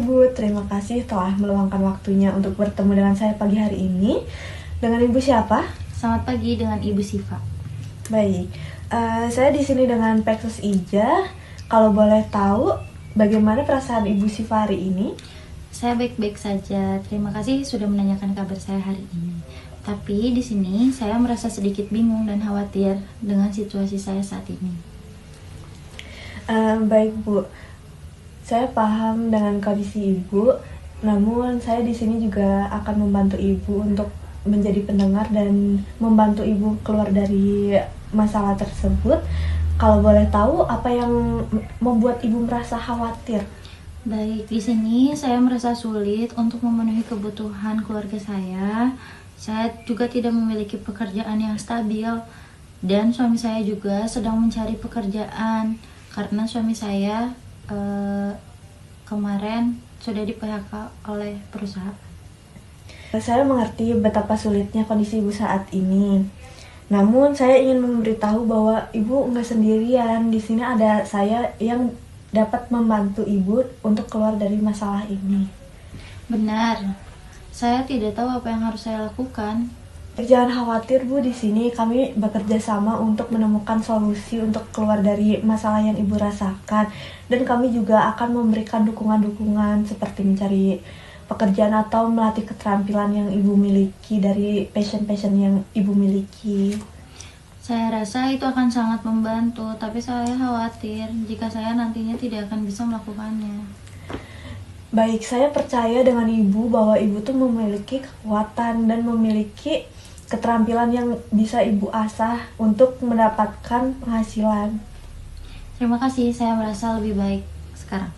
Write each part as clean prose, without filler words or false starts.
Ibu, terima kasih telah meluangkan waktunya untuk bertemu dengan saya pagi hari ini. Dengan Ibu siapa? Selamat pagi, dengan Ibu Siva. Baik, saya di sini dengan Peksus Ija. Kalau boleh tahu, bagaimana perasaan Ibu Siva hari ini? Saya baik-baik saja. Terima kasih sudah menanyakan kabar saya hari ini. Tapi di sini saya merasa sedikit bingung dan khawatir dengan situasi saya saat ini. Baik Bu, saya paham dengan kondisi Ibu. Namun saya di sini juga akan membantu Ibu untuk menjadi pendengar dan membantu Ibu keluar dari masalah tersebut. Kalau boleh tahu, apa yang membuat Ibu merasa khawatir? Baik, di sini saya merasa sulit untuk memenuhi kebutuhan keluarga saya. Saya juga tidak memiliki pekerjaan yang stabil dan suami saya juga sedang mencari pekerjaan karena suami saya kemarin sudah di-PHK oleh perusahaan. Saya mengerti betapa sulitnya kondisi Ibu saat ini. Namun saya ingin memberitahu bahwa Ibu nggak sendirian. Di sini ada saya yang dapat membantu Ibu untuk keluar dari masalah ini. Benar, saya tidak tahu apa yang harus saya lakukan. Jangan khawatir Bu, di sini kami bekerja sama untuk menemukan solusi untuk keluar dari masalah yang Ibu rasakan. Dan kami juga akan memberikan dukungan-dukungan seperti mencari pekerjaan atau melatih keterampilan yang Ibu miliki dari passion-passion yang Ibu miliki. Saya rasa itu akan sangat membantu, tapi saya khawatir jika saya nantinya tidak akan bisa melakukannya. Baik, saya percaya dengan Ibu bahwa Ibu tuh memiliki kekuatan dan memiliki keterampilan yang bisa Ibu asah untuk mendapatkan penghasilan. Terima kasih, saya merasa lebih baik sekarang.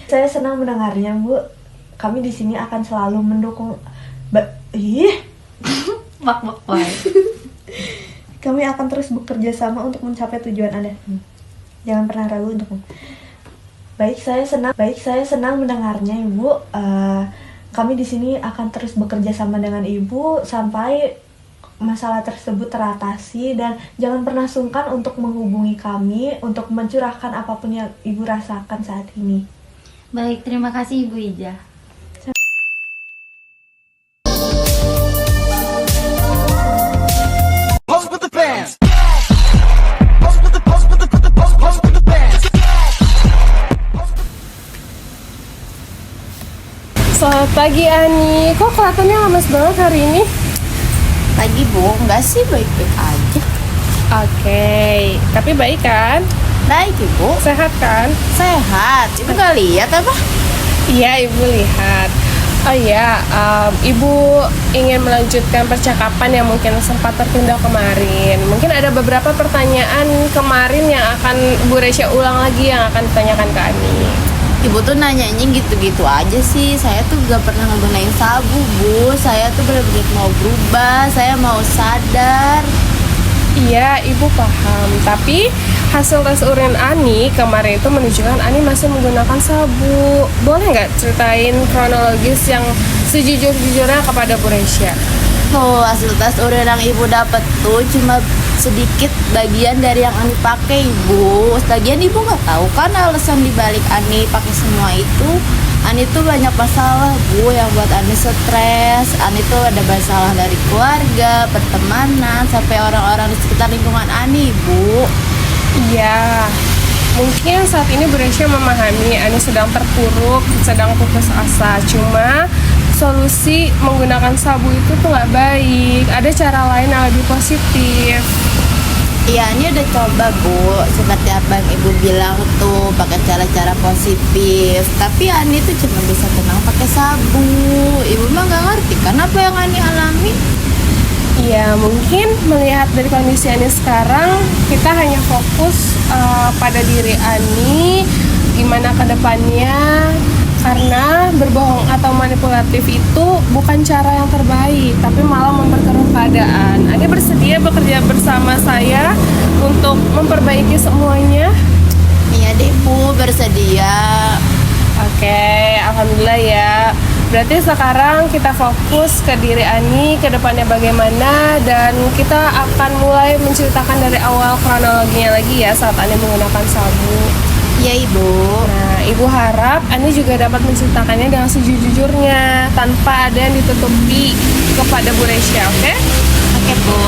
Saya senang mendengarnya, Bu. Kami di sini akan selalu mendukung. Kami akan terus bekerja sama untuk mencapai tujuan Anda. Jangan pernah ragu untuk. Baik, saya senang mendengarnya, Ibu. Kami di sini akan terus bekerja sama dengan Ibu sampai masalah tersebut teratasi, dan jangan pernah sungkan untuk menghubungi kami untuk mencurahkan apapun yang Ibu rasakan saat ini. Baik, terima kasih Ibu Ija. Selamat pagi Ani, kok kelihatannya lemes banget hari ini? Pagi Bu, enggak sih, baik-baik aja. Oke, tapi baik kan? Baik Ibu. Sehat kan? Sehat, Ibu gak lihat apa? Iya, Ibu lihat. Oh iya, Ibu ingin melanjutkan percakapan yang mungkin sempat tertunda kemarin. Mungkin ada beberapa pertanyaan kemarin yang akan Bu Resya ulang lagi yang akan ditanyakan ke Ani. Ibu tuh nanyanya gitu-gitu aja sih. Saya tuh gak pernah ngegunain sabu Bu. Saya tuh bener-bener mau berubah. Saya mau sadar. Iya, Ibu paham. Tapi hasil tes urin Ani kemarin itu menunjukkan Ani masih menggunakan sabu. Boleh nggak ceritain kronologis yang sejujur-jujurnya kepada Bu Resya? Oh, hasil tes urin yang Ibu dapat tuh cuma sedikit bagian dari yang Ani pakai Ibu. Sebagian Ibu nggak tahu kan alasan dibalik Ani pakai semua itu. Ani tuh banyak masalah Bu yang buat Ani stres. Ani tuh ada masalah dari keluarga, pertemanan, sampai orang-orang di sekitar lingkungan Ani Bu. Iya, mungkin saat ini Bu Resya memahami Ani sedang terpuruk, sedang putus asa. Cuma solusi menggunakan sabu itu tuh nggak baik. Ada cara lain yang lebih positif. Iya, Ani udah coba Bu, seperti apa yang Ibu bilang tuh, pakai cara-cara positif. Tapi Ani tuh cuma bisa tenang pakai sabu. Ibu mah nggak ngerti kan apa yang Ani alami. Iya, mungkin melihat dari kondisi Ani sekarang, kita hanya fokus pada diri Ani, gimana ke depannya. Karena berbohong atau manipulatif itu bukan cara yang terbaik, tapi malah memperkeruh keadaan. Ani bersedia bekerja bersama saya untuk memperbaiki semuanya. Iya deh Bu, bersedia. Oke, alhamdulillah ya. Berarti sekarang kita fokus ke diri Ani, ke depannya bagaimana, dan kita akan mulai menceritakan dari awal kronologinya lagi ya saat Ani menggunakan sabu. Iya Ibu. Nah, Ibu harap Ani juga dapat menceritakannya dengan sejujurnya tanpa ada yang ditutupi kepada Bu Resya, oke? Oke, Bu.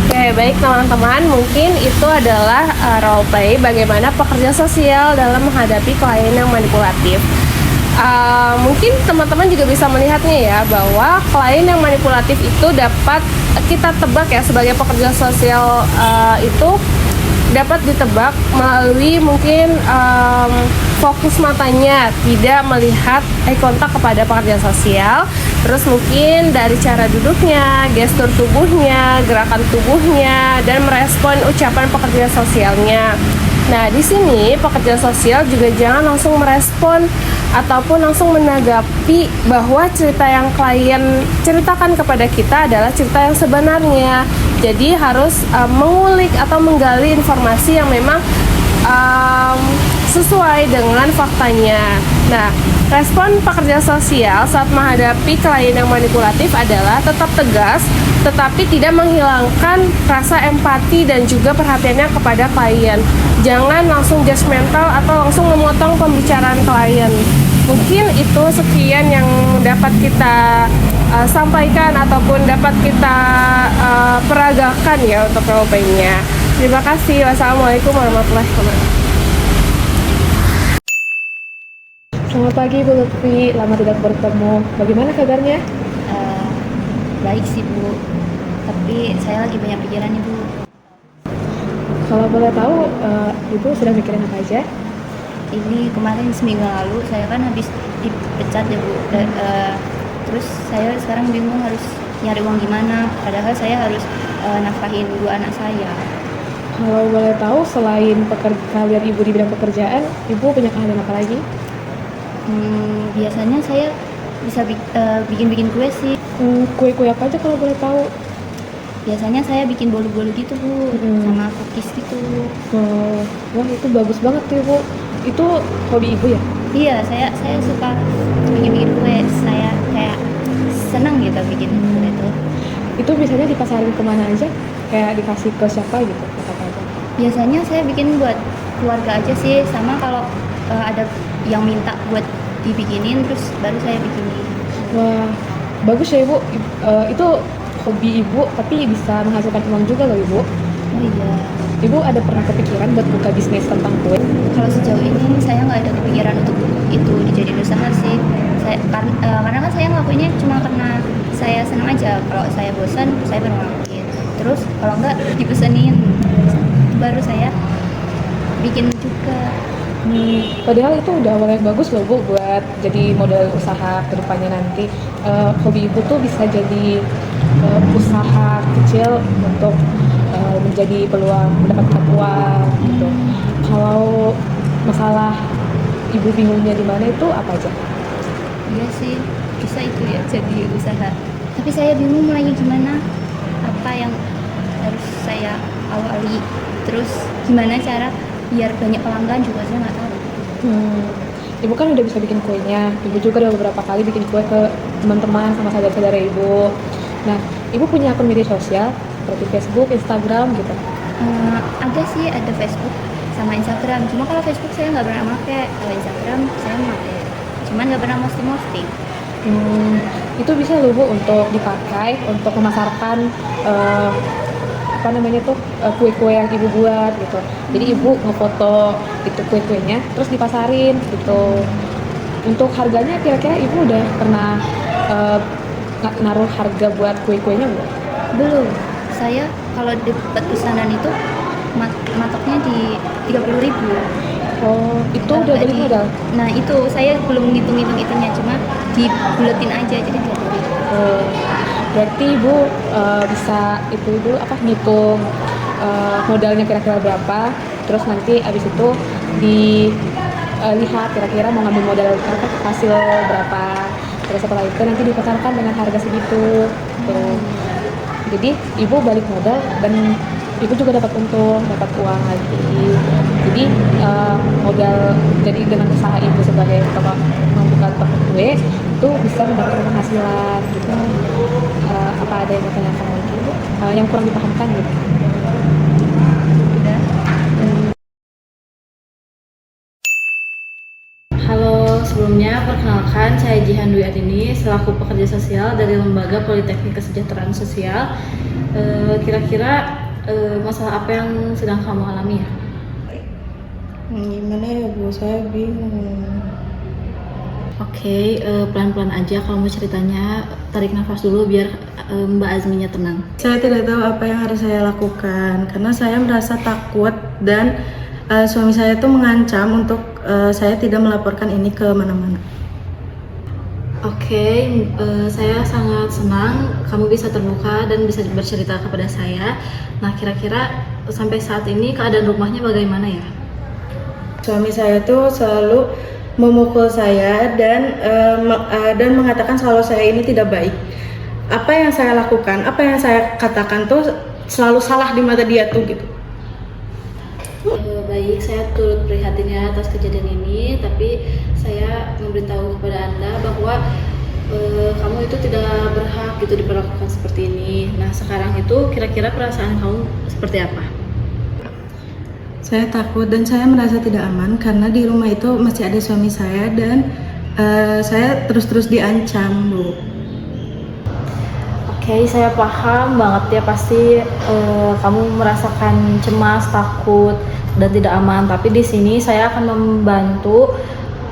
Oke, baik teman-teman, mungkin itu adalah role play bagaimana pekerja sosial dalam menghadapi klien yang manipulatif. Mungkin teman-teman juga bisa melihatnya ya, bahwa klien yang manipulatif itu dapat kita tebak ya, sebagai pekerja sosial itu dapat ditebak melalui mungkin fokus matanya, tidak melihat eye contact kepada pekerja sosial. Terus mungkin dari cara duduknya, gestur tubuhnya, gerakan tubuhnya, dan merespon ucapan pekerja sosialnya. Nah, di sini pekerja sosial juga jangan langsung merespon ataupun langsung menanggapi bahwa cerita yang klien ceritakan kepada kita adalah cerita yang sebenarnya. Jadi harus mengulik atau menggali informasi yang memang sesuai dengan faktanya. Nah, respon pekerja sosial saat menghadapi klien yang manipulatif adalah tetap tegas, tetapi tidak menghilangkan rasa empati dan juga perhatiannya kepada klien. Jangan langsung judgmental atau langsung memotong pembicaraan klien. Mungkin itu sekian yang dapat kita sampaikan ataupun dapat kita peragakan ya untuk role-play-nya. Terima kasih. Wassalamualaikum warahmatullahi wabarakatuh. Selamat pagi Bu Lutfi, lama tidak bertemu. Bagaimana kabarnya? Baik sih Bu, tapi saya lagi banyak pikiran nih Bu. Kalau boleh tahu, Ibu sedang mikirin apa aja? Ini kemarin seminggu lalu saya kan habis dipecat ya Bu. Terus saya sekarang bingung harus nyari uang gimana, padahal saya harus nafkahin 2 anak saya. Kalau boleh tahu, selain kalian Ibu di bidang pekerjaan, Ibu punya keahlian apa lagi? Biasanya saya bisa bikin kue sih. Kue-kue apa aja kalau boleh tahu? Biasanya saya bikin bolu-bolu gitu Bu, sama cookies gitu. Wah, itu bagus banget tuh Ibu. Itu hobi Ibu ya? Iya, saya suka bikin kue. Saya kayak senang gitu bikin kue itu. Itu biasanya dipasarin kemana aja? Kayak dikasih ke siapa gitu? Apa aja? Biasanya saya bikin buat keluarga aja sih, sama kalau ada yang minta buat dibikinin, terus baru saya bikinin. Wah, bagus ya Ibu. Itu hobi Ibu, tapi bisa menghasilkan uang juga loh Ibu. Oh iya. Ibu ada pernah kepikiran buat buka bisnis tentang kue? Kalau sejauh ini saya nggak ada kepikiran untuk itu dijadiin usaha sih. Karena kan saya ngelakuinnya cuma karena saya senang aja. Kalau saya bosan, saya baru ngelakuin. Terus kalau nggak dipesenin, baru saya bikin juga. Padahal itu udah awal yang bagus loh Bu buat jadi modal usaha kedepannya nanti. Hobi Ibu tuh bisa jadi usaha kecil untuk menjadi peluang mendapatkan uang gitu. Kalau masalah Ibu bingungnya di mana itu apa aja? Iya sih, bisa itu ya jadi usaha. Tapi saya bingung mulainya gimana, apa yang harus saya awali, terus gimana cara biar banyak pelanggan juga saya nggak tahu. Ibu kan udah bisa bikin kuenya. Ibu juga udah beberapa kali bikin kue ke teman-teman sama saudara-saudara Ibu. Nah, Ibu punya akun media sosial seperti Facebook, Instagram gitu? Ada sih, ada Facebook sama Instagram. Cuma kalau Facebook saya nggak pernah pakai. Kalau Instagram saya pakai. Cuman nggak pernah posting. Itu bisa loh Bu untuk dipakai untuk memasarkan kue-kue yang Ibu buat gitu. Jadi Ibu ngefoto itu kue-kuenya terus dipasarin gitu. Untuk harganya kira-kira Ibu udah pernah naruh harga buat kue-kuenya belum? Belum. Saya kalau dapat pesanan itu matoknya di 30.000. Oh, itu udah balik modal? Nah itu saya belum ngitung-ngitung itunya, cuma dibuletin aja jadi 30.000. Oh, berarti Ibu bisa itu dulu ngitung modalnya kira-kira berapa, terus nanti abis itu dilihat kira-kira mau ngambil modal hasil berapa, terus setelah itu nanti dipasarkan dengan harga segitu. Jadi Ibu balik modal dan Ibu juga dapat untung, dapat uang lagi. Jadi modal, jadi dengan usaha Ibu sebagai membuka toko kue, itu bisa mendapatkan penghasilan gitu. Apa ada yang mau tanyakan lagi Bu? Yang kurang dipahamkan gitu? Halo, sebelumnya perkenalkan saya Jihan Dwi Arini selaku pekerja sosial dari Lembaga Politeknik Kesejahteraan Sosial. Kira-kira masalah apa yang sedang kamu alami ya? Gimana ya Bu, saya bingung. Oke, pelan-pelan aja kalau mau ceritanya, tarik nafas dulu biar Mbak Azminya tenang. Saya tidak tahu apa yang harus saya lakukan karena saya merasa takut dan suami saya tuh mengancam untuk saya tidak melaporkan ini ke mana-mana. Oke, saya sangat senang kamu bisa terbuka dan bisa bercerita kepada saya. Nah, kira-kira sampai saat ini keadaan rumahnya bagaimana ya? Suami saya tuh selalu memukul saya dan mengatakan kalau saya ini tidak baik. Apa yang saya lakukan, apa yang saya katakan tuh selalu salah di mata dia tuh gitu. Baik, saya turut prihatin ya atas kejadian ini, tapi saya memberitahu kepada Anda bahwa kamu itu tidak berhak gitu diperlakukan seperti ini. Nah, sekarang itu kira-kira perasaan kamu seperti apa? Saya takut dan saya merasa tidak aman karena di rumah itu masih ada suami saya dan saya terus-terus diancam, Bu. Oke, saya paham banget ya pasti kamu merasakan cemas, takut, dan tidak aman. Tapi di sini saya akan membantu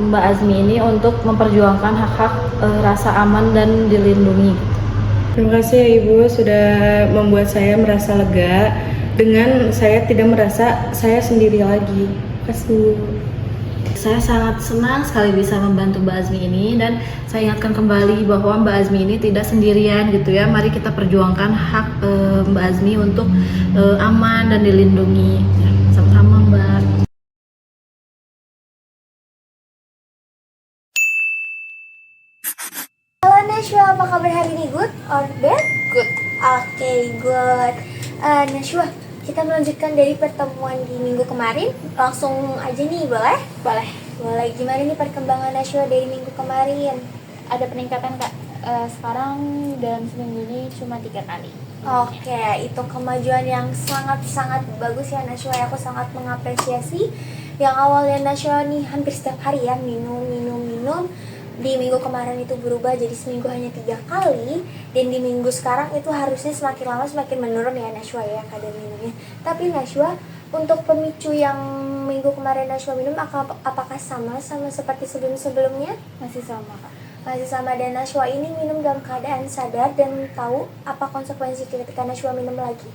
Mbak Azmi ini untuk memperjuangkan hak-hak rasa aman dan dilindungi. Terima kasih ya Ibu sudah membuat saya merasa lega dengan saya tidak merasa saya sendiri lagi. Terima kasih. Saya sangat senang sekali bisa membantu Mbak Azmi ini dan saya ingatkan kembali bahwa Mbak Azmi ini tidak sendirian gitu ya. Mari kita perjuangkan hak Mbak Azmi untuk aman dan dilindungi. Sama-sama Mbak. Halo Nashwa, apa kabar hari ini? Good or bad? Good. Oke, good. Nashwa, kita melanjutkan dari pertemuan di minggu kemarin. Langsung aja nih, boleh? Boleh. Boleh. Gimana nih perkembangan Nashwa dari minggu kemarin? Ada peningkatan Kak. Sekarang dalam seminggu ini cuma 3 kali. Oke, itu kemajuan yang sangat-sangat bagus ya Nashwa. Aku sangat mengapresiasi. Yang awalnya Nashwa nih hampir setiap hari ya minum. Di minggu kemarin itu berubah jadi seminggu hanya 3 kali, dan di minggu sekarang itu harusnya semakin lama semakin menurun ya Nashwa ya kadar minumnya. Tapi Nashwa, untuk pemicu yang minggu kemarin Nashwa minum apakah sama seperti sebelum-sebelumnya? Masih sama Kak. Masih sama, dan Nashwa ini minum dalam keadaan sadar dan tahu apa konsekuensi ketika Nashwa minum lagi?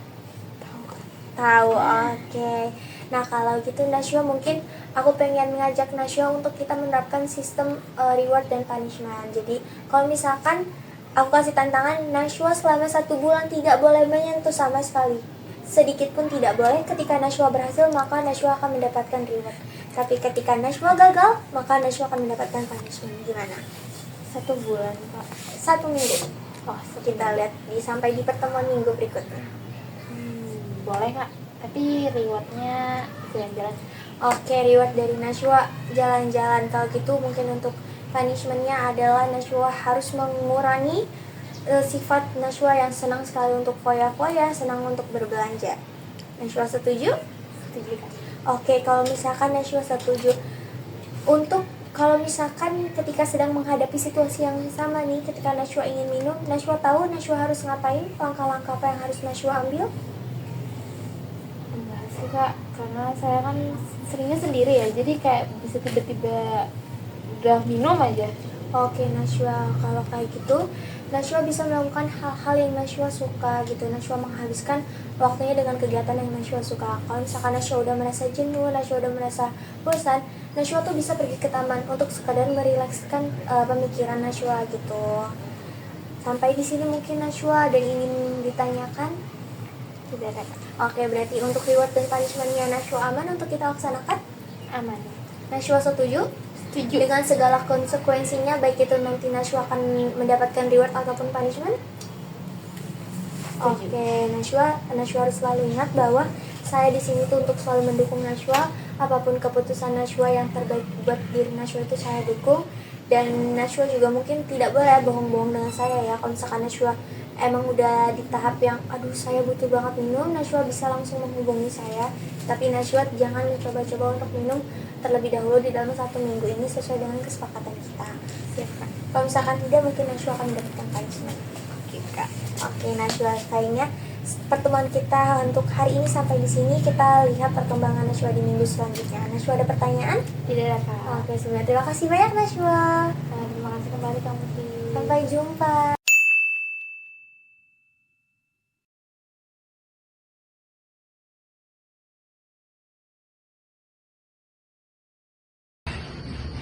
Tahu, oke. Nah kalau gitu Nashwa, mungkin aku pengen mengajak Nashwa untuk kita menerapkan sistem reward dan punishment. Jadi kalau misalkan aku kasih tantangan, Nashwa selama 1 bulan tidak boleh menyentuh sama sekali, sedikit pun tidak boleh. Ketika Nashwa berhasil, maka Nashwa akan mendapatkan reward. Tapi ketika Nashwa gagal, maka Nashwa akan mendapatkan punishment. Gimana? 1 bulan Kak. 1 minggu. Oh, kita lihat sampai di pertemuan minggu berikutnya. Boleh Kak. Tapi rewardnya jalan-jalan. Oke, reward dari Nashwa jalan-jalan. Kalau gitu mungkin untuk punishmentnya adalah Nashwa harus mengurangi sifat Nashwa yang senang sekali untuk foya-foya, senang untuk berbelanja. Nashwa setuju? Setuju Kak. Oke, kalau misalkan Nashwa setuju untuk kalau misalkan ketika sedang menghadapi situasi yang sama nih, ketika Nashwa ingin minum, Nashwa tahu Nashwa harus ngapain, langkah-langkah apa yang harus Nashwa ambil? Enggak sih Kak, karena saya kan seringnya sendiri ya, jadi kayak bisa tiba-tiba udah minum aja. Oke Nashwa, kalau kayak gitu Nashwa bisa melakukan hal-hal yang Nashwa suka gitu. Nashwa menghabiskan waktunya dengan kegiatan yang Nashwa suka. Kalau misalkan Nashwa udah merasa jenuh, Nashwa udah merasa bosan, Nashwa tuh bisa pergi ke taman untuk sekadar merilekskan pemikiran Nashwa gitu. Sampai di sini mungkin Nashwa ada yang ingin ditanyakan? Tidak Kak. Oke, berarti untuk reward dan punishmentnya Nashwa aman untuk kita laksanakan? Aman. Nashwa setuju? Setuju. Dengan segala konsekuensinya, baik itu nanti Nashwa akan mendapatkan reward ataupun punishment? Setuju. Oke, Nashwa harus selalu ingat bahwa saya di sini tuh untuk selalu mendukung Nashwa. Apapun keputusan Nashwa yang terbaik buat diri Nashwa itu saya dukung. Dan Najwa juga mungkin tidak boleh bohong-bohong dengan saya ya. Kalau misalkan Najwa emang udah di tahap yang aduh saya butuh banget minum, Najwa bisa langsung menghubungi saya. Tapi Najwa jangan mencoba-coba untuk minum terlebih dahulu di dalam 1 minggu ini sesuai dengan kesepakatan kita. Siap Kak? Kalau misalkan tidak, mungkin Najwa akan mendapatkan punishment. Oke Kak. Oke Najwa, kayaknya pertemuan kita untuk hari ini sampai di sini. Kita lihat perkembangan Najwa di minggu selanjutnya. Najwa ada pertanyaan? Tidak ada Kak. Oke, sebenarnya terima kasih banyak Najwa. Terima kasih kembali Kak Muti. Sampai jumpa.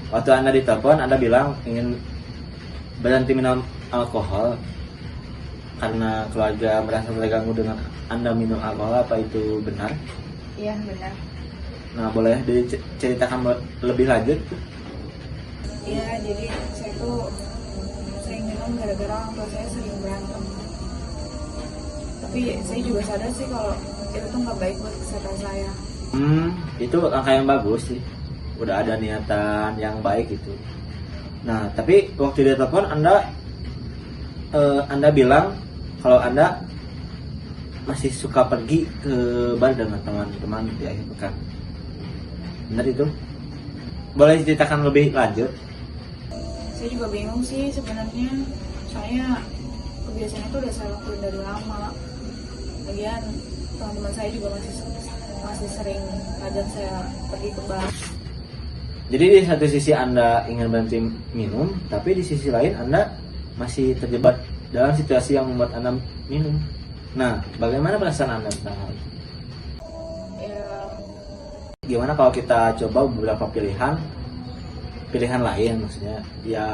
Waktu Anda ditelepon, Anda bilang ingin berhenti minum alkohol karena keluarga merasa terganggu dengan Anda minum alkohol. Apa itu benar? Iya benar. Nah, boleh diceritakan lebih lanjut? Iya, jadi saya tuh sering minum gara-gara orang tua saya sering berantem. Tapi saya juga sadar sih kalau itu tuh nggak baik buat kesehatan saya. Itu langkah yang bagus sih. Udah ada niatan yang baik itu. Nah, tapi waktu dia telepon Anda bilang kalau Anda masih suka pergi ke bar dengan teman-teman di akhir pekan. Benar itu? Boleh ceritakan lebih lanjut? Saya juga bingung sih sebenarnya. Soalnya kebiasaan itu udah saya lakuin dari lama. Lagian teman-teman saya juga masih sering ngajak saya pergi ke bar. Jadi di satu sisi Anda ingin berhenti minum, tapi di sisi lain Anda masih terjebak dalam situasi yang membuat Anda minum. Nah, bagaimana perasaan Anda tentang hal itu? Ya, Gimana kalau kita coba beberapa pilihan lain maksudnya? Ya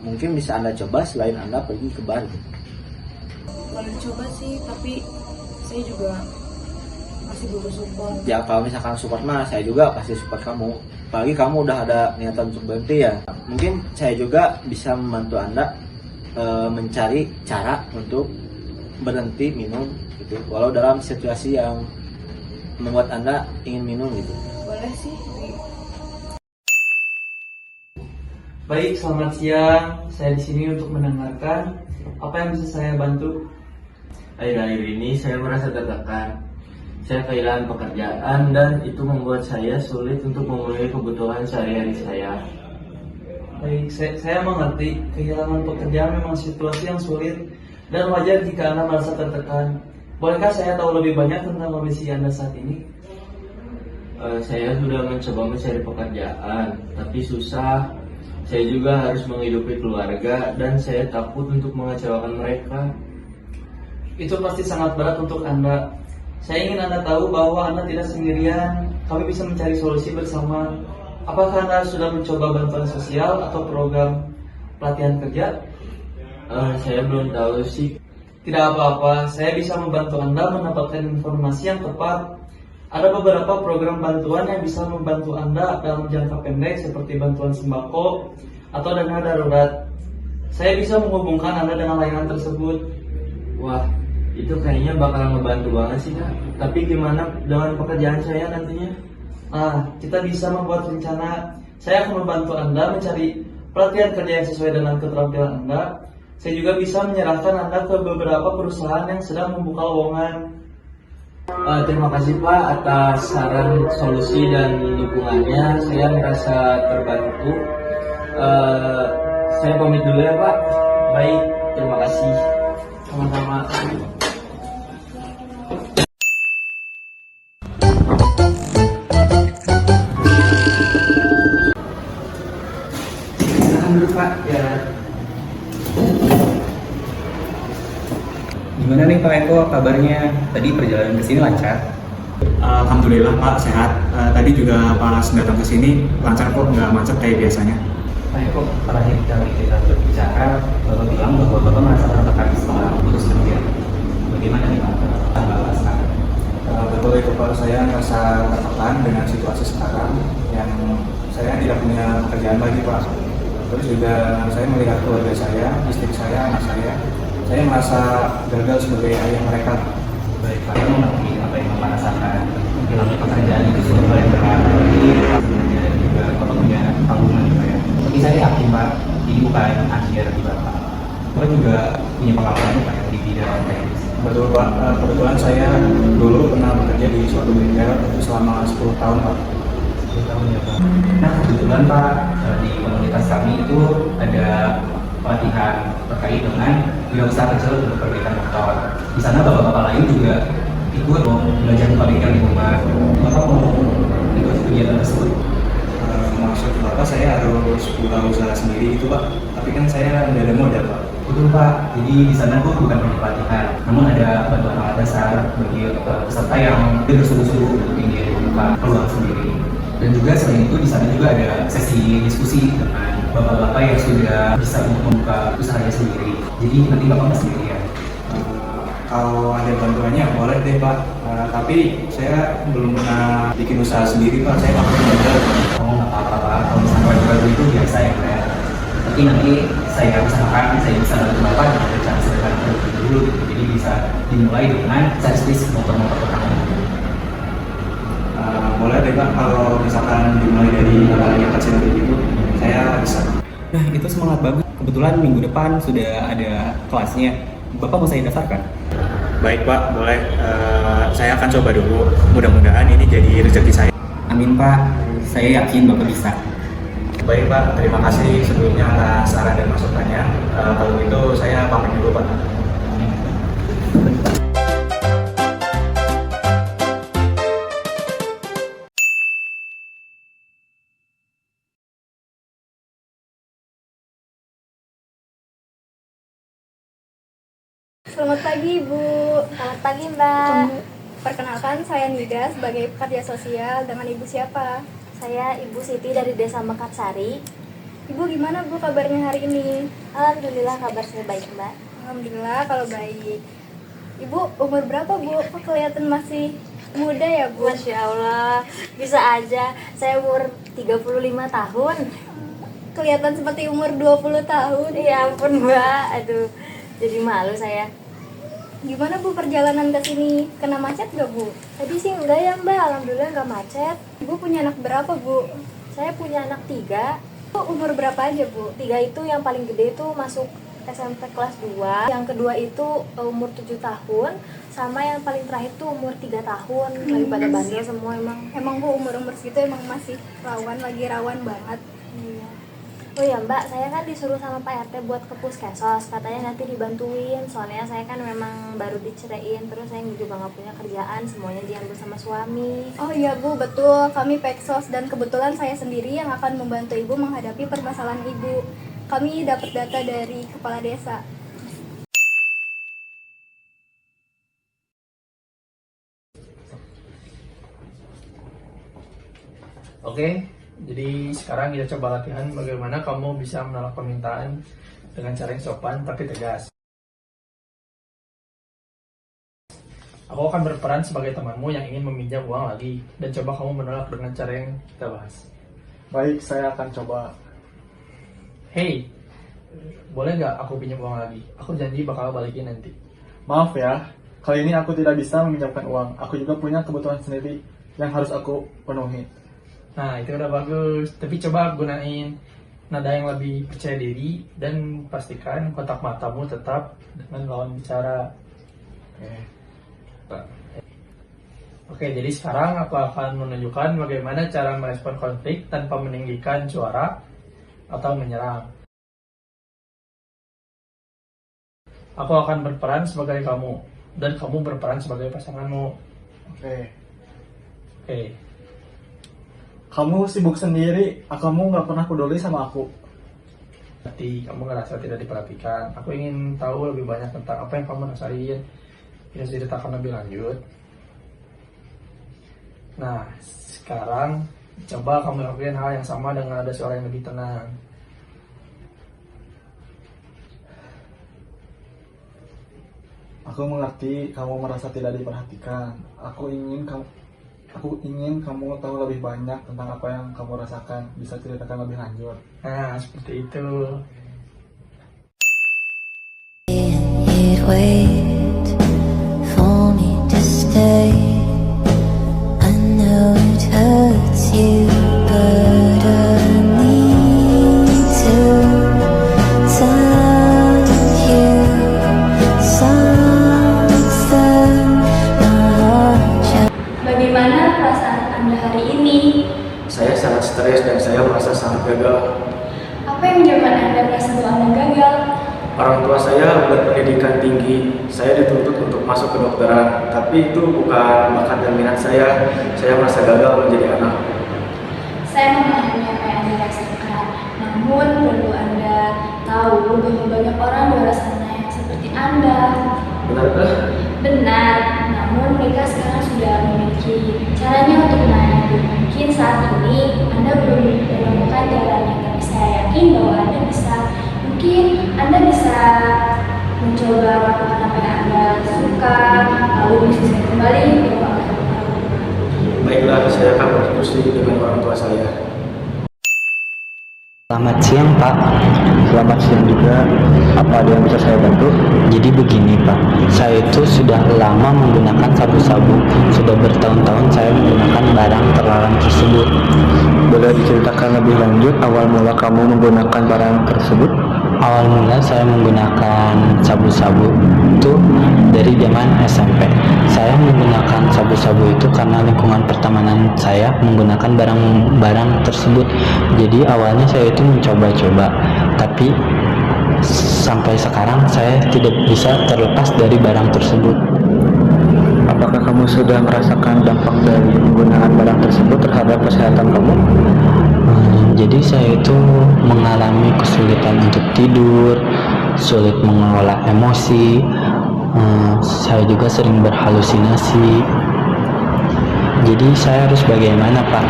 mungkin bisa Anda coba selain Anda pergi ke bar gitu. boleh dicoba sih, tapi saya juga masih butuh support. Ya kalau misalkan support mah saya juga pasti support kamu. Apalagi kamu udah ada niatan untuk berhenti ya. Mungkin saya juga bisa membantu Anda mencari cara untuk berhenti minum gitu. Walau dalam situasi yang membuat Anda ingin minum gitu. Boleh sih. Baik, selamat siang. Saya di sini untuk mendengarkan apa yang bisa saya bantu. Akhir-akhir ini saya merasa tertekan. Saya kehilangan pekerjaan dan itu membuat saya sulit untuk memenuhi kebutuhan sehari-hari saya. Baik, saya mengerti kehilangan pekerjaan memang situasi yang sulit dan wajar jika Anda merasa tertekan. Bolehkah saya tahu lebih banyak tentang kondisi Anda saat ini? Saya sudah mencoba mencari pekerjaan, tapi susah. Saya juga harus menghidupi keluarga dan saya takut untuk mengecewakan mereka. Itu pasti sangat berat untuk Anda. Saya ingin Anda tahu bahwa Anda tidak sendirian. Kami bisa mencari solusi bersama. Apakah Anda sudah mencoba bantuan sosial atau program pelatihan kerja? Saya belum tahu sih. Tidak apa-apa, saya bisa membantu Anda mendapatkan informasi yang tepat. Ada beberapa program bantuan yang bisa membantu Anda dalam jangka pendek seperti bantuan sembako atau dana darurat. Saya bisa menghubungkan Anda dengan layanan tersebut. Wah, itu kayaknya bakalan ngebantu banget sih Kak. Tapi gimana dengan pekerjaan saya nantinya? Nah, kita bisa membuat rencana. Saya akan membantu Anda mencari pelatihan kerja yang sesuai dengan keterampilan Anda. Saya juga bisa menyerahkan Anda ke beberapa perusahaan yang sedang membuka lowongan. Terima kasih Pak atas saran, solusi, dan dukungannya. Saya merasa terbantu. Saya pamit dulu ya Pak. Baik, Terima kasih. sama-sama. Silakan dulu Pak. Ya. Gimana nih Pak Eko kabarnya? Tadi perjalanan ke sini lancar? Alhamdulillah Pak, sehat. Tadi juga pas datang ke sini lancar kok, nggak macet kayak biasanya. Pak Eko, terakhir kali kita berbicara, Bapak bilang bahwa Bapak merasa tertekan setelah putus kerja. Bagaimana nih Pak? Bapak sekarang? Betul itu Pak, saya merasa tertekan dengan situasi sekarang yang saya tidak punya pekerjaan lagi Pak. Terus juga saya melihat keluarga saya, istri saya, anak saya merasa gagal sebagai ayah mereka. Baik, Pak, saya mengerti apa yang Bapak rasakan. Hilangnya pekerjaan itu suatu hal yang berat, dan juga Bapak punya tabungan gitu ya. Tapi saya yakin Pak, selama 10 tahun Pak. 10 tahun ya Pak. Nah kebetulan Pak, di komunitas kami itu ada pelatihan terkait dengan wirausaha kecil untuk perbaikan motor. Di sana bapak-bapak lain juga ikut belajar kepabaikan di rumah. Bapak mau ikut kegiatan tersebut? Maksud Bapak saya harus buka usaha sendiri gitu Pak, tapi kan saya nggak ada modal Pak. Betul Pak, jadi di sana tuh bukan hanya pelatihan, namun ada bantuan alat dasar bagi peserta yang bersungguh-sungguh untuk ingin membuka peluang sendiri. Dan juga selain itu di sana juga ada sesi diskusi dengan bapak-bapak yang sudah bisa untuk membuka usahanya sendiri. Jadi nanti bapak nggak sendirian. Kalau ada bantuannya boleh deh Pak, tapi saya belum pernah bikin usaha sendiri Pak, saya pakai modal. Oh nggak apa-apa Pak, kalau misalnya ragu-ragu itu biasa ya Pak. Tapi nanti saya usahakan saya bisa bantu bapak dengan cara sederhana terlebih dulu gitu. Jadi bisa dimulai dengan servis motor-motor pertama. Boleh deh Pak, kalau misalkan dimulai dari hal yang kecil begitu, saya bisa. Nah itu semangat bagus. Kebetulan minggu depan sudah ada kelasnya. Bapak mau saya daftarkan? Baik Pak, boleh. Saya akan coba dulu. Mudah-mudahan ini jadi rezeki saya. Amin Pak, saya yakin Bapak bisa. Baik Pak, terima kasih sebelumnya atas saran dan masukannya. Kalau gitu saya pamit dulu Pak. Selamat pagi Ibu. Selamat pagi Mbak. Perkenalkan saya Nida sebagai pekerja sosial. Dengan Ibu siapa? Saya Ibu Siti dari Desa Mekarsari. Ibu gimana Bu kabarnya hari ini? Alhamdulillah kabar saya baik Mbak. Alhamdulillah kalau baik. Ibu umur berapa Bu? Kok kelihatan masih muda ya Bu? Masya Allah, bisa aja. Saya umur 35 tahun. Kelihatan seperti umur 20 tahun. Ya ampun Mbak, aduh jadi malu saya. Gimana Bu perjalanan ke sini? Kena macet gak Bu? Tadi sih enggak ya Mbak, alhamdulillah enggak macet. Ibu punya anak berapa Bu? Saya punya anak 3. Umur berapa aja Bu? 3 itu yang paling gede itu masuk SMP kelas 2. Yang kedua itu umur 7 tahun. Sama yang paling terakhir tuh umur 3 tahun. Lagi pada bandel semua emang. Emang Bu umur-umur segitu emang masih rawan, lagi rawan banget. Iya. Oh ya Mbak, saya kan disuruh sama Pak RT buat ke puskesmas. Katanya nanti dibantuin, soalnya saya kan memang baru diceraiin. Terus saya juga nggak punya kerjaan, semuanya diambil sama suami. Oh iya Bu, betul. Kami Peksos dan kebetulan saya sendiri yang akan membantu Ibu menghadapi permasalahan Ibu. Kami dapat data dari kepala desa. Oke, jadi sekarang kita coba latihan bagaimana kamu bisa menolak permintaan dengan cara yang sopan tapi tegas. Aku akan berperan sebagai temanmu yang ingin meminjam uang lagi dan coba kamu menolak dengan cara yang kita bahas. Baik, saya akan coba. Hey, boleh nggak aku pinjam uang lagi? Aku janji bakal balikin nanti. Maaf ya, kali ini aku tidak bisa meminjamkan uang. Aku juga punya kebutuhan sendiri yang harus aku penuhi. Nah, itu udah bagus. Tapi coba gunain nada yang lebih percaya diri dan pastikan kontak matamu tetap dengan lawan bicara. Oke, jadi sekarang aku akan menunjukkan bagaimana cara merespon konflik tanpa meninggikan suara atau menyerang. Aku akan berperan sebagai kamu dan kamu berperan sebagai pasanganmu. Oke. Kamu sibuk sendiri, kamu nggak pernah peduli sama aku. Berarti kamu ngerasa tidak diperhatikan. Aku ingin tahu lebih banyak tentang apa yang kamu rasain. Bisa ceritakan lebih lanjut. Nah, sekarang coba kamu lakukan hal yang sama dengan ada suara yang lebih tenang. Aku mengerti kamu merasa tidak diperhatikan. Aku ingin kamu tahu lebih banyak tentang apa yang kamu rasakan. Bisa ceritakan lebih lanjut. Nah, seperti itu. Wait for me to stay. I know it hurts you, but I need to tell you something. Bagaimana perasaan Saya sangat stres dan saya merasa sangat gagal. Apa yang menyebabkan Anda merasa bahwa Anda gagal? Orang tua saya berpendidikan tinggi, saya dituntut untuk masuk ke kedokteran, tapi itu bukan bakat dan minat saya. Saya merasa gagal menjadi anak. Saya memahami apa yang Anda rasakan, namun perlu Anda tahu bahwa banyak orang di luar sana yang seperti Anda. Benarkah? Benar, namun mereka sekarang sudah memiliki caranya untuk naik. Mungkin saat ini Anda belum menemukan jalannya, tapi saya yakin bahwa Anda bisa. Mungkin Anda bisa mencoba melakukan apa yang Anda suka, lalu bisa kembali ke orang tua. Baiklah, saya akan berdiskusi dengan orang tua saya. Selamat siang Pak. Selamat siang juga. Apa ada yang bisa saya bantu? Jadi begini Pak, saya itu sudah lama menggunakan sabu-sabu. Sudah bertahun-tahun saya menggunakan barang terlarang tersebut. Boleh diceritakan lebih lanjut awal mula kamu menggunakan barang tersebut? Awal mula saya menggunakan sabu-sabu itu dari zaman SMP. Saya menggunakan sabu-sabu itu karena lingkungan pertemanan saya menggunakan barang-barang tersebut. Jadi awalnya saya itu mencoba-coba, tapi sampai sekarang saya tidak bisa terlepas dari barang tersebut. Apakah kamu sudah merasakan dampak dari penggunaan barang tersebut terhadap kesehatan kamu? Jadi saya itu mengalami kesulitan untuk tidur, sulit mengelola emosi, saya juga sering berhalusinasi. Jadi saya harus bagaimana Pak?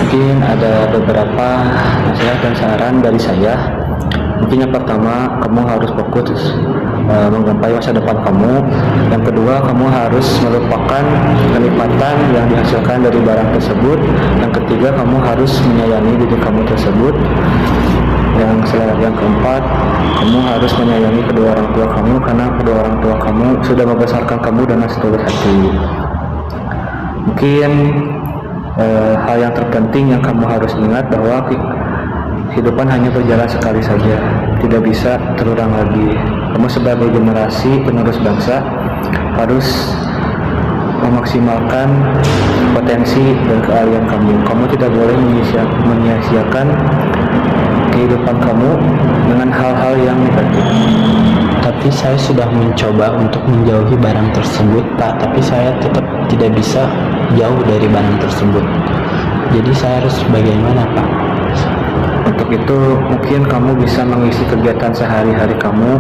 Mungkin ada beberapa nasihat dan saran dari saya. Mungkin yang pertama, kamu harus fokus menggapai masa depan kamu. Yang kedua, kamu harus melupakan kenikmatan yang dihasilkan dari barang tersebut. Yang ketiga, kamu harus menyayangi diri kamu tersebut. Yang keempat, kamu harus menyayangi kedua orang tua kamu karena kedua orang tua kamu sudah membesarkan kamu dengan setulus hati. Mungkin hal yang terpenting yang kamu harus ingat bahwa kehidupan hanya berjalan sekali saja, tidak bisa terulang lagi. Kamu sebagai generasi penerus bangsa harus memaksimalkan potensi dan keahlian kamu. Kamu tidak boleh menyia-nyiakan kehidupan kamu dengan hal-hal yang negatif. Tapi saya sudah mencoba untuk menjauhi barang tersebut Pak, tapi saya tetap tidak bisa jauh dari barang tersebut. Jadi saya harus bagaimana Pak? Untuk itu mungkin kamu bisa mengisi kegiatan sehari-hari kamu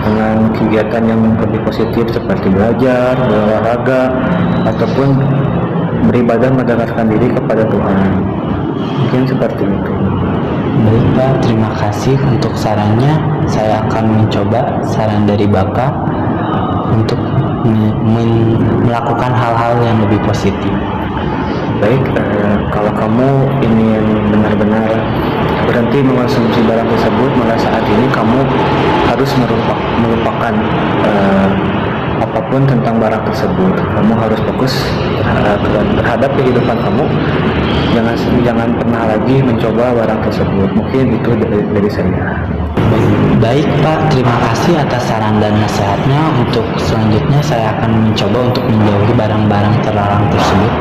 dengan kegiatan yang lebih positif seperti belajar, berolahraga, ataupun beribadah mendekatkan diri kepada Tuhan. Mungkin seperti itu. Baik Pak, terima kasih untuk sarannya. Saya akan mencoba saran dari Bapak untuk melakukan hal-hal yang lebih positif. Baik, kalau kamu ingin benar-benar berhenti mengonsumsi barang tersebut, maka saat ini kamu harus melupakan apapun tentang barang tersebut. Kamu harus fokus terhadap kehidupan kamu. Jangan pernah lagi mencoba barang tersebut. Mungkin itu dari saya. Baik Pak, terima kasih atas saran dan nasihatnya. Untuk selanjutnya saya akan mencoba untuk menjauhi barang-barang terlarang tersebut.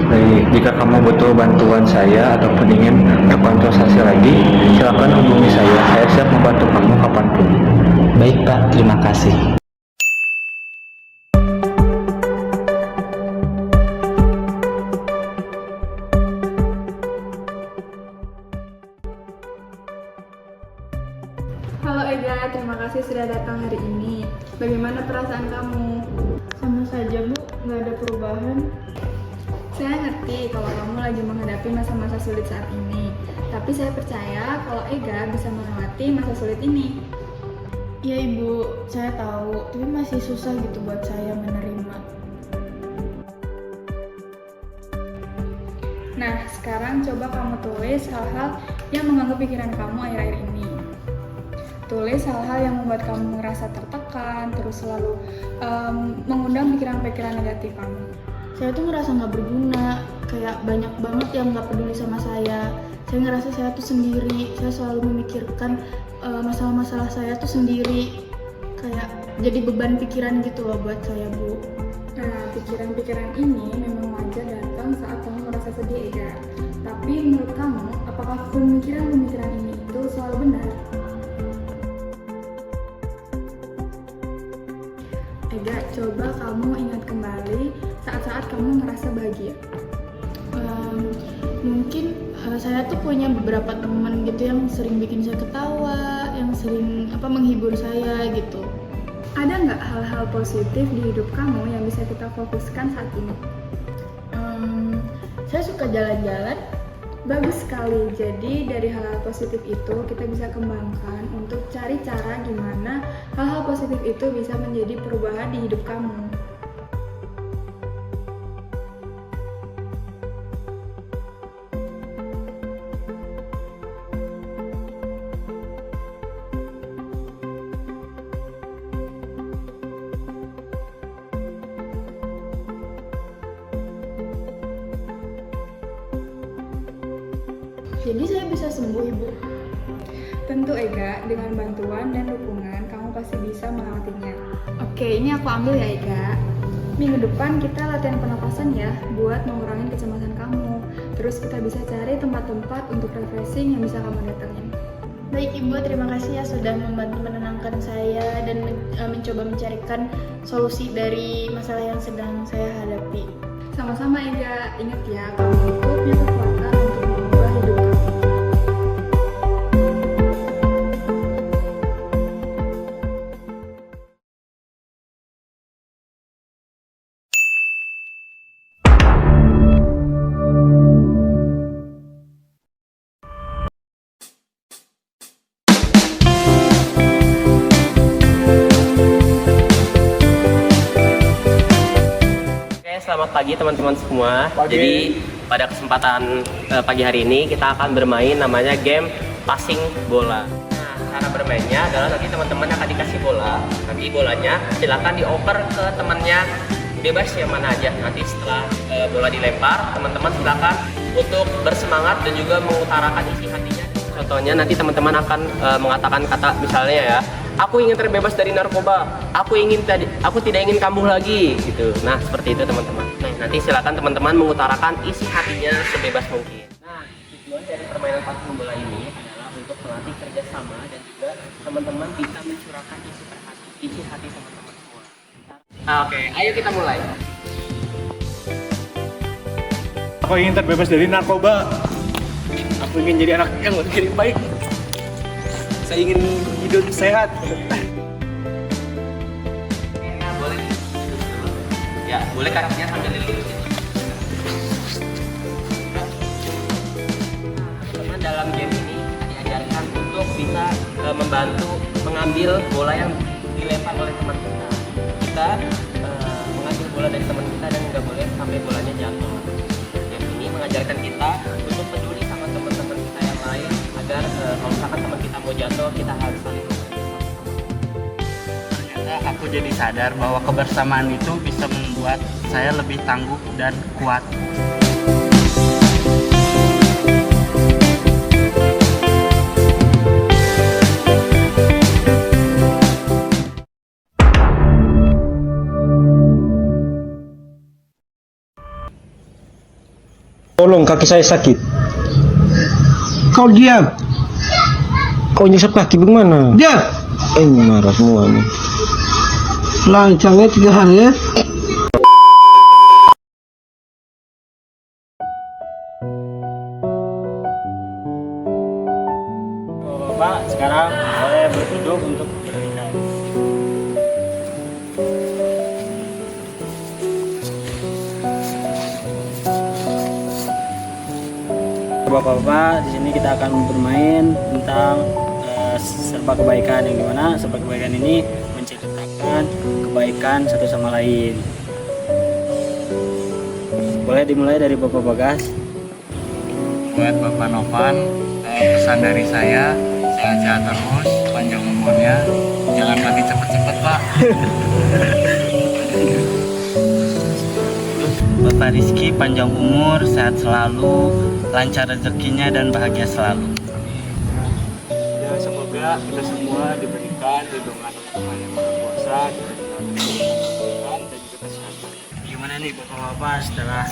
Baik, jika kamu butuh bantuan saya ataupun ingin berkonsultasi lagi, silakan hubungi saya. Saya siap membantu kamu kapanpun. Baik Pak, terima kasih. Halo Ega, terima kasih sudah datang hari ini. Bagaimana perasaan kamu? Sama saja Bu, nggak ada perubahan. Saya ngerti kalau kamu lagi menghadapi masa-masa sulit saat ini. Tapi saya percaya kalau Ega bisa melewati masa sulit ini. Iya Ibu, saya tahu, tapi masih susah gitu buat saya menerima. Nah, sekarang coba kamu tulis hal-hal yang mengganggu pikiran kamu akhir-akhir ini. Tulis hal-hal yang membuat kamu merasa tertekan, terus selalu mengundang pikiran-pikiran negatif kamu. Saya tuh ngerasa nggak berguna, kayak banyak banget yang nggak peduli sama saya. Saya ngerasa saya tuh sendiri, saya selalu memikirkan masalah-masalah saya tuh sendiri. Kayak jadi beban pikiran gitu loh buat saya Bu. Nah, pikiran-pikiran ini memang wajar datang saat kamu merasa sedih, Ega. menurut kamu, apakah pemikiran-pemikiran ini itu selalu benar? Ega, coba kamu ingat kembali saat-saat kamu merasa bahagia. Mungkin saya tuh punya beberapa teman gitu yang sering bikin saya ketawa, yang sering menghibur saya gitu. Ada nggak hal-hal positif di hidup kamu yang bisa kita fokuskan saat ini? Saya suka jalan-jalan. Bagus sekali. Jadi dari hal-hal positif itu kita bisa kembangkan untuk cari cara gimana hal-hal positif itu bisa menjadi perubahan di hidup kamu. Jadi saya bisa sembuh, Ibu. Tentu Ega, dengan bantuan dan dukungan kamu pasti bisa melewatinya. Oke, ini aku ambil ya Ega. Minggu depan kita latihan pernapasan ya, buat mengurangi kecemasan kamu. Terus kita bisa cari tempat-tempat untuk refreshing yang bisa kamu datengin. Baik Ibu, terima kasih ya sudah membantu menenangkan saya dan mencoba mencarikan solusi dari masalah yang sedang saya hadapi. Sama-sama Ega, ingat ya, kamu itu punya kekuatan untuk mengubah hidup kamu. Selamat pagi teman-teman semua. Jadi pada kesempatan pagi hari ini kita akan bermain namanya game passing bola. Nah, cara bermainnya adalah nanti teman-teman akan dikasih bola. Nanti bolanya silakan dioper ke temannya, bebas yang mana aja. Nanti setelah bola dilempar, teman-teman silakan untuk bersemangat dan juga mengutarakan isi hatinya. Contohnya nanti teman-teman akan mengatakan kata misalnya ya, aku ingin terbebas dari narkoba, aku tidak ingin kambuh lagi gitu. Nah, seperti itu teman-teman. Nah, nanti silakan teman-teman mengutarakan isi hatinya sebebas mungkin. Nah, tujuan dari permainan passing bola ini adalah untuk melatih kerjasama dan juga teman-teman bisa mencurahkan isi hati teman-teman semua. Oke, ayo kita mulai. Aku ingin terbebas dari narkoba. Aku ingin jadi anak yang lebih baik. Saya ingin hidup sehat. Nah, boleh. Ya, boleh kakinya sambil dilurus gitu. Teman-teman dalam game ini diajarkan untuk bisa membantu mengambil bola yang dilempar oleh teman kita. Kita mengambil bola dari teman kita dan nggak boleh sampai bolanya jatuh. Game ini mengajarkan kita untuk peduli sama teman-teman kita yang lain agar kalau misalkan teman kita mau jatuh, kita harus saling aku jadi sadar bahwa kebersamaan itu bisa membuat saya lebih tangguh dan kuat. Tolong, kaki saya sakit. Kau diam. Kau nyesap kaki bagaimana? Diam. Marah semua nih. Lancangnya 3 hari ya. Bapak sekarang boleh berduduk untuk berbicara. Bapak-bapak, di sini kita akan bermain tentang serba kebaikan, yang dimana serba kebaikan ini menceritakan kebaikan satu sama lain. Boleh dimulai dari Bapak Bagas. Buat Bapak Novan, pesan dari saya sehat terus, panjang umurnya, jangan mati cepet-cepet Pak. Bapak Rizky, panjang umur, sehat selalu, lancar rezekinya dan bahagia selalu. Ya, semoga kita semua diberikan lindungan Tuhan Yang Maha Kuasa, dan juga kesehatan. Gimana nih Bapak-bapak setelah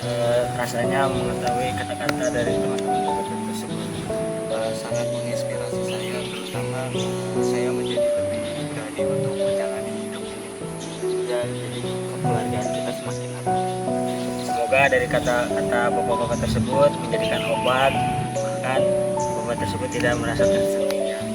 Rasanya mengetahui kata-kata dari teman-teman dokter tersebut sangat menginspirasi saya, terutama saya menjadi lebih berani untuk menjalani hidup ini. Ya, jadi kekeluargaan kita semakin aman. Semoga dari kata-kata bapak-bapak tersebut menjadikan obat, bahkan obat tersebut tidak merasa tersendirian.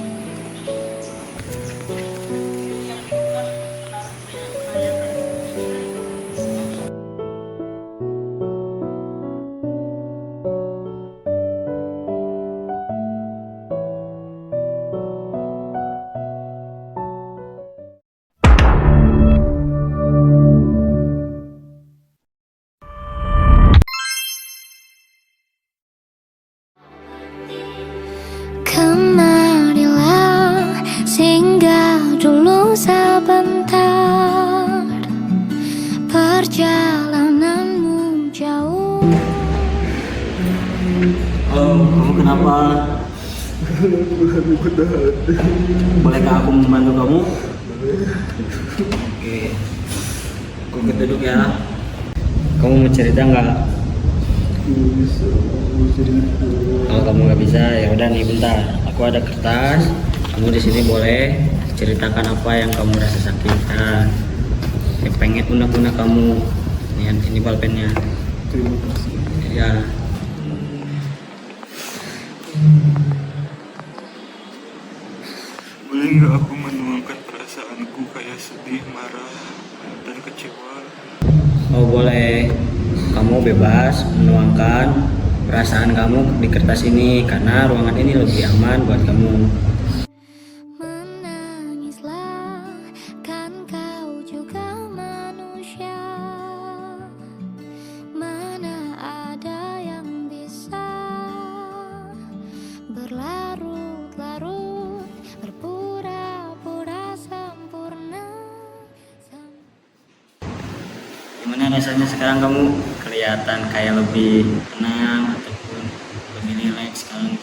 Kemarilah singgah dulu sebentar, perjalananmu jauh. Kamu kenapa? Bolehkah aku membantu kamu? Oke, aku duduk ya. Kamu mau cerita nggak? Kalau kamu nggak bisa, ya udah nih bentar. Aku ada kertas. Kamu di sini boleh ceritakan apa yang kamu rasa sakitkan. Pengen unek-unek kamu. Ini pulpennya. Terima kasih. Ya. Boleh nggak aku menuangkan perasaanku kayak sedih, marah, dan kecewa? Oh boleh. Kamu bebas menuangkan perasaan kamu di kertas ini karena ruangan ini lebih aman buat kamu. Menangislah, kan kau juga manusia. Mana ada yang bisa berlarut-larut, berpura-pura sempurna. Gimana rasanya sekarang kamu? Kelihatan kayak lebih tenang ataupun lebih rileks sekarang.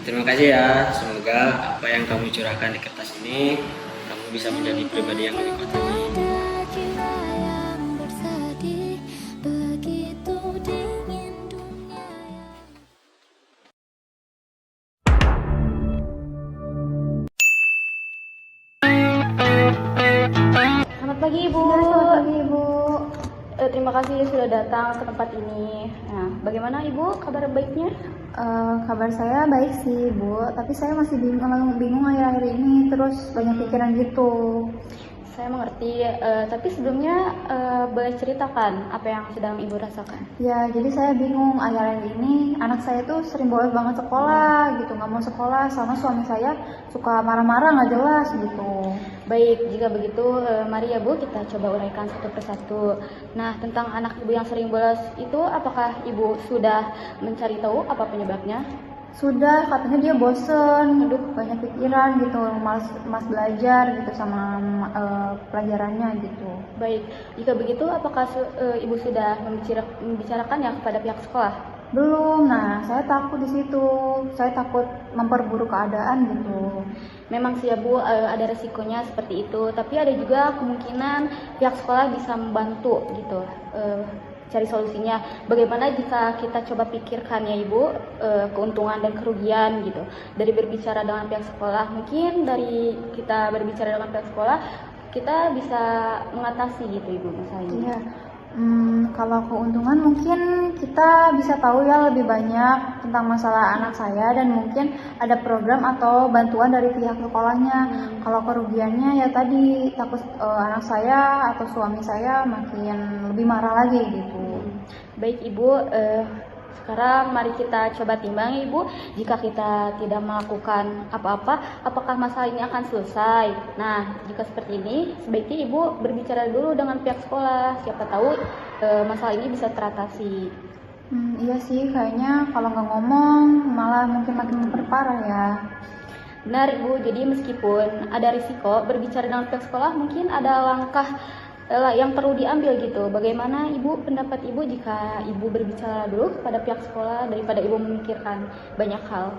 Terima kasih ya. Semoga apa yang kamu curahkan di kertas ini kamu bisa menjadi pribadi yang lebih kuat lagi. Jiwa yang bersedih, begitu dingin dunia. Selamat pagi Ibu. Ya, selamat pagi Ibu. Terima kasih sudah datang ke tempat ini. Nah, bagaimana Ibu kabar baiknya? Kabar saya baik sih Bu, tapi saya masih bingung akhir-akhir ini, terus banyak pikiran gitu. Saya mengerti, tapi sebelumnya boleh ceritakan apa yang sedang Ibu rasakan? Ya, jadi saya bingung akhir-akhir ini anak saya tuh sering bolos banget sekolah gitu, nggak mau sekolah, sama suami saya suka marah-marah nggak jelas gitu. Baik, jika begitu mari ya Bu kita coba uraikan satu persatu. Nah, tentang anak Ibu yang sering bolos itu apakah Ibu sudah mencari tahu apa penyebabnya? Sudah, katanya dia bosen, banyak pikiran gitu, malas belajar gitu sama pelajarannya gitu. Baik, jika begitu apakah Ibu sudah membicarakannya kepada pihak sekolah? Belum, nah saya takut di situ, saya takut memperburuk keadaan gitu. Memang sih ya Bu, ada resikonya seperti itu, tapi ada juga kemungkinan pihak sekolah bisa membantu gitu. Cari solusinya. Bagaimana jika kita coba pikirkan ya Ibu, keuntungan dan kerugian gitu dari berbicara dengan pihak sekolah. Mungkin dari kita berbicara dengan pihak sekolah kita bisa mengatasi gitu Ibu masalahnya. Iya. Kalau keuntungan mungkin kita bisa tahu ya lebih banyak tentang masalah anak saya, dan mungkin ada program atau bantuan dari pihak sekolahnya. Kalau kerugiannya ya tadi takut anak saya atau suami saya makin lebih marah lagi gitu. Baik Ibu, sekarang mari kita coba timbang Ibu, jika kita tidak melakukan apa-apa, apakah masalah ini akan selesai? Nah, jika seperti ini, sebaiknya Ibu berbicara dulu dengan pihak sekolah, siapa tahu masalah ini bisa teratasi. Iya sih, kayaknya kalau nggak ngomong malah mungkin makin memperparah ya. Benar Ibu, jadi meskipun ada risiko berbicara dengan pihak sekolah, mungkin ada langkah yang perlu diambil gitu. Bagaimana Ibu, pendapat Ibu jika Ibu berbicara dulu kepada pihak sekolah daripada Ibu memikirkan banyak hal?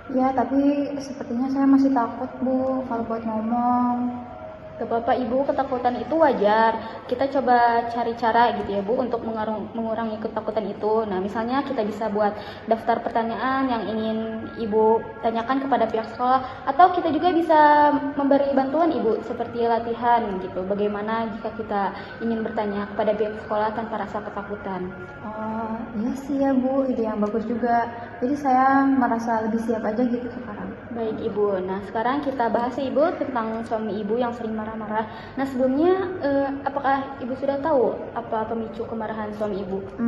Ya, tapi sepertinya saya masih takut Bu kalau buat ngomong. Gak apa-apa Ibu, ketakutan itu wajar. Kita coba cari cara gitu ya Bu untuk mengurangi ketakutan itu. Nah misalnya kita bisa buat daftar pertanyaan yang ingin Ibu tanyakan kepada pihak sekolah, atau kita juga bisa memberi bantuan Ibu seperti latihan gitu. Bagaimana jika kita ingin bertanya kepada pihak sekolah tanpa rasa ketakutan. Oh iya sih ya Bu, ide yang bagus juga. Jadi saya merasa lebih siap aja gitu sekarang. Baik Ibu, nah sekarang kita bahas ya Ibu tentang suami Ibu yang sering marah-marah. Nah sebelumnya apakah Ibu sudah tahu apa pemicu kemarahan suami Ibu?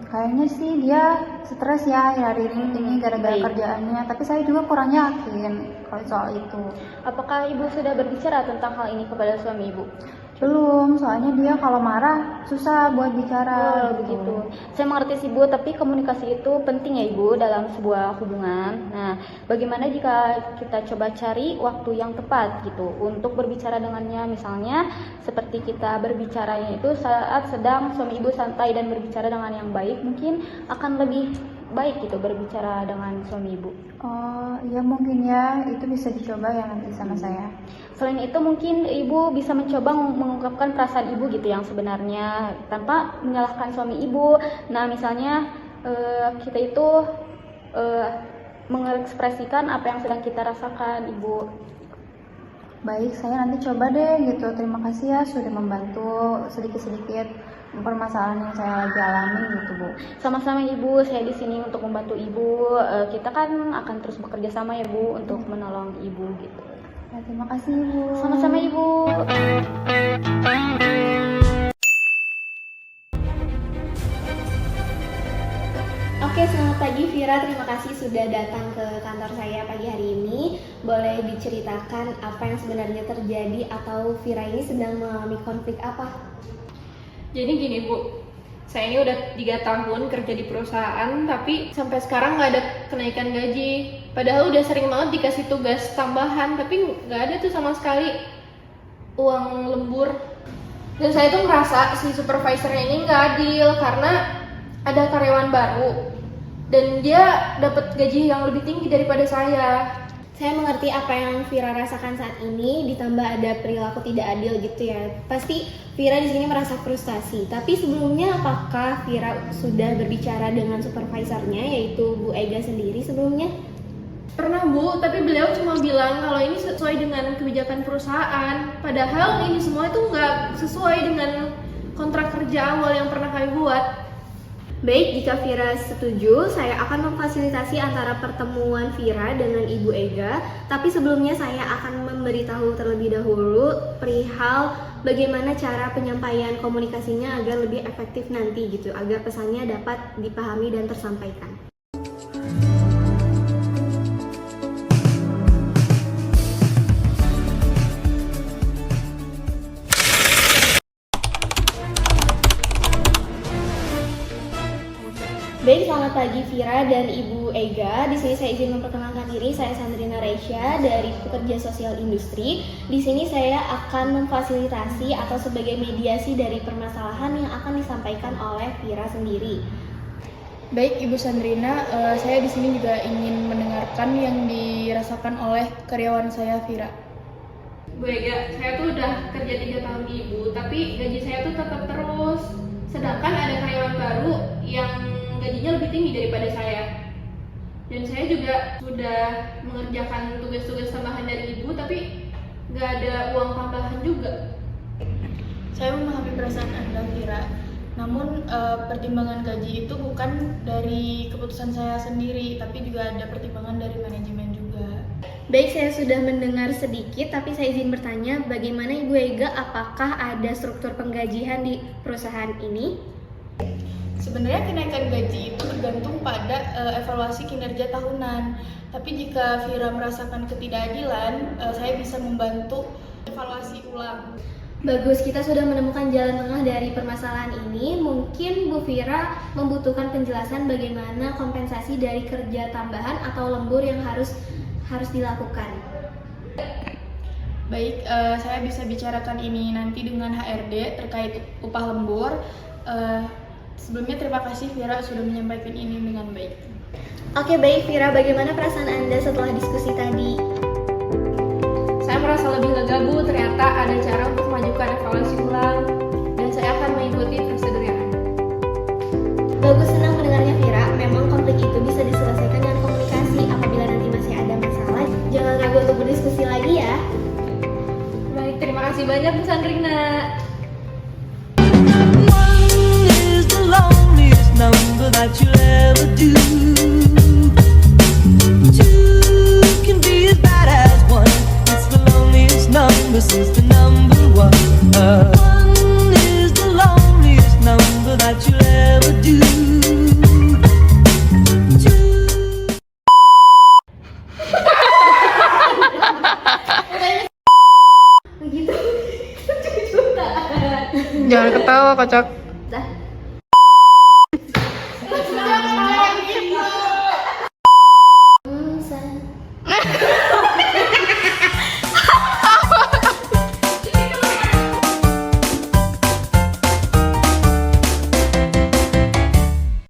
Kayaknya sih dia stres ya hari ini gara-gara kerjaannya. Tapi saya juga kurang yakin kalau soal itu. Apakah Ibu sudah berbicara tentang hal ini kepada suami Ibu? Belum, soalnya dia kalau marah susah buat bicara. Begitu. Saya mengerti sih Bu, tapi komunikasi itu penting ya Ibu dalam sebuah hubungan. Nah, bagaimana jika kita coba cari waktu yang tepat gitu untuk berbicara dengannya, misalnya seperti kita berbicaranya itu saat sedang suami Ibu santai dan berbicara dengan yang baik, mungkin akan lebih baik gitu berbicara dengan suami Ibu. Oh iya mungkin ya, itu bisa dicoba ya nanti sama saya. Selain itu mungkin Ibu bisa mencoba mengungkapkan perasaan Ibu gitu yang sebenarnya tanpa menyalahkan suami Ibu. Nah misalnya kita itu mengekspresikan apa yang sedang kita rasakan Ibu. Baik, saya nanti coba deh gitu. Terima kasih ya sudah membantu sedikit-sedikit permasalahan yang saya lagi alami gitu Bu. Sama-sama Ibu, saya di sini untuk membantu Ibu. Kita kan akan terus bekerja sama ya Bu untuk menolong Ibu gitu. Ya, terima kasih Ibu. Sama-sama Ibu. Oke, selamat pagi Vira. Terima kasih sudah datang ke kantor saya pagi hari ini. Boleh diceritakan apa yang sebenarnya terjadi atau Vira ini sedang mengalami konflik apa? Jadi gini Bu, saya ini udah 3 tahun kerja di perusahaan, tapi sampai sekarang nggak ada kenaikan gaji. Padahal udah sering banget dikasih tugas tambahan, tapi nggak ada tuh sama sekali uang lembur. Dan saya tuh ngerasa si supervisornya ini nggak adil karena ada karyawan baru dan dia dapat gaji yang lebih tinggi daripada saya. Saya mengerti apa yang Vira rasakan saat ini, ditambah ada perilaku tidak adil gitu ya. Pasti Vira di sini merasa frustasi. Tapi sebelumnya apakah Vira sudah berbicara dengan supervisornya, yaitu Bu Ega sendiri sebelumnya? Pernah Bu, tapi beliau cuma bilang kalau ini sesuai dengan kebijakan perusahaan. Padahal ini semua itu nggak sesuai dengan kontrak kerja awal yang pernah kami buat. Baik, jika Vira setuju, saya akan memfasilitasi antara pertemuan Vira dengan Ibu Ega. Tapi sebelumnya saya akan memberitahu terlebih dahulu perihal bagaimana cara penyampaian komunikasinya agar lebih efektif nanti gitu, agar pesannya dapat dipahami dan tersampaikan. Baik, selamat pagi Vira dan Ibu Ega. Di sini saya izin memperkenalkan diri, saya Sandrina Reisha dari Pekerja Sosial Industri. Di sini saya akan memfasilitasi atau sebagai mediasi dari permasalahan yang akan disampaikan oleh Vira sendiri. Baik Ibu Sandrina, saya di sini juga ingin mendengarkan yang dirasakan oleh karyawan saya Vira. Bu Ega, saya tuh udah kerja 3 tahun di Ibu, tapi gaji saya tuh tetap terus. Sedangkan ada karyawan baru yang gajinya lebih tinggi daripada saya. Dan saya juga sudah mengerjakan tugas-tugas tambahan dari Ibu, tapi nggak ada uang tambahan juga. Saya memahami perasaan Anda Vira, namun pertimbangan gaji itu bukan dari keputusan saya sendiri, tapi juga ada pertimbangan dari manajemen juga. Baik, saya sudah mendengar sedikit, tapi saya izin bertanya, bagaimana Ibu Ega, apakah ada struktur penggajian di perusahaan ini? Sebenarnya kenaikan gaji itu tergantung pada evaluasi kinerja tahunan. Tapi jika Vira merasakan ketidakadilan, saya bisa membantu evaluasi ulang. Bagus, kita sudah menemukan jalan tengah dari permasalahan ini. Mungkin Bu Vira membutuhkan penjelasan bagaimana kompensasi dari kerja tambahan atau lembur yang harus dilakukan. Baik, saya bisa bicarakan ini nanti dengan HRD terkait upah lembur. Sebelumnya terima kasih Vira sudah menyampaikan ini dengan baik. Oke, baik Vira, bagaimana perasaan Anda setelah diskusi tadi? Saya saya merasa lebih lega Bu, ternyata ada cara untuk mengajukan evaluasi ulang dan saya akan mengikuti prosedur yang ada. Bagus, senang mendengarnya Vira. Memang konflik itu bisa diselesaikan dengan komunikasi. Apabila nanti masih ada masalah, jangan ragu untuk berdiskusi lagi ya. Baik, terima kasih banyak Bu Sandrina. Number that you'll ever do. Two can be as bad as one. It's the loneliest number since the number one. One is the loneliest number that you'll ever do. Begitu. Jangan ketawa, kocak. Dah.